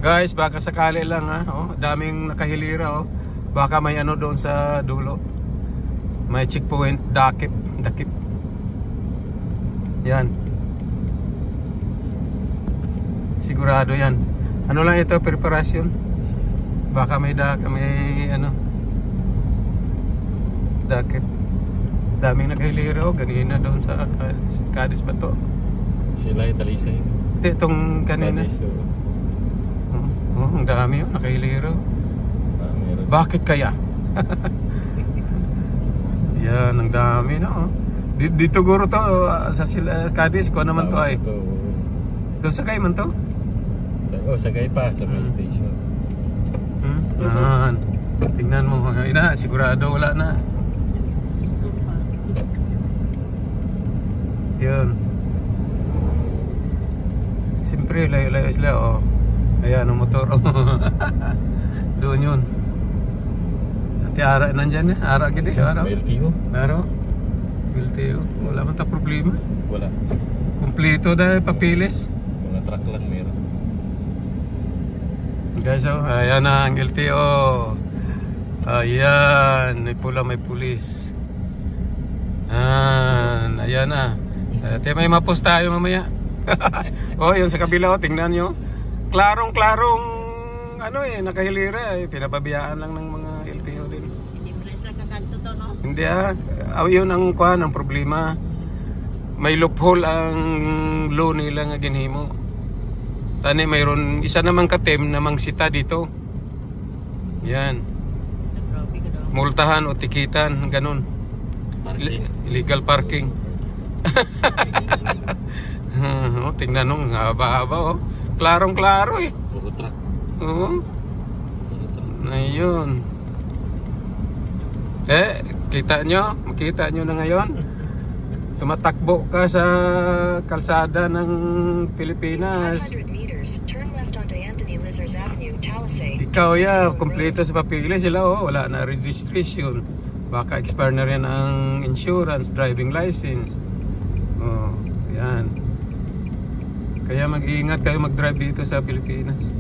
Guys, baka sakali lang ha. Oh, daming nakahilira oh. Baka may ano doon sa dulo. May checkpoint, dakip. Yan. Sigurado yan. Ano lang ito, preparasyon. Baka may ano. Dakip. Daming nakahilira oh. Ganina doon sa Cadiz ba to? Sila italisay. Itong kanina. Oh, ang dami yun, nakahilira. Bakit kaya? Yan, ang dami na oh. Dito guro to sa Cadiz ko naman to ay. Ito Sagay man to? Sagay pa sa may station. Tingnan mo, ina, sigurado wala na. Yan. Siyempre, layo-layo sila oh. Ayan ang motor. Doon yun. Ati ara nandyan eh. Ara gini siya. May LTO? Meron. LTO. Wala man ta problema. Wala. Kompleto dahil papilis. Mga truck lang meron. Guys oh. Ayan na ang LTO. Ayan. May pula may pulis. Ayan na. Ati may mapos tayo mamaya. Oh yun sa kabila oh. Tingnan nyo. Klarong-klarong ano eh, nakahilira eh. Pinapabiyaan lang ng mga LTO din. Hindi mo lang sila kakanto to, no? Hindi yun ang kuhan, ang problema. May loophole ang law nila nga ginhimo. Tani mayroon isa namang katem namang sita dito. Yan. Multahan o tikitan, ganun. Illegal parking. Tingnan nung haba-haba oh. Klarong-klaro eh. Puro truck. Oo. Ayun. Makita nyo na ngayon. Tumatakbo ka sa kalsada ng Pilipinas. Ikaw kompleto sa papilis sila oh. Wala na registration. Baka expire na rin ang insurance, driving license. Oh, yan. Kaya mag-iingat kayo mag-drive dito sa Pilipinas.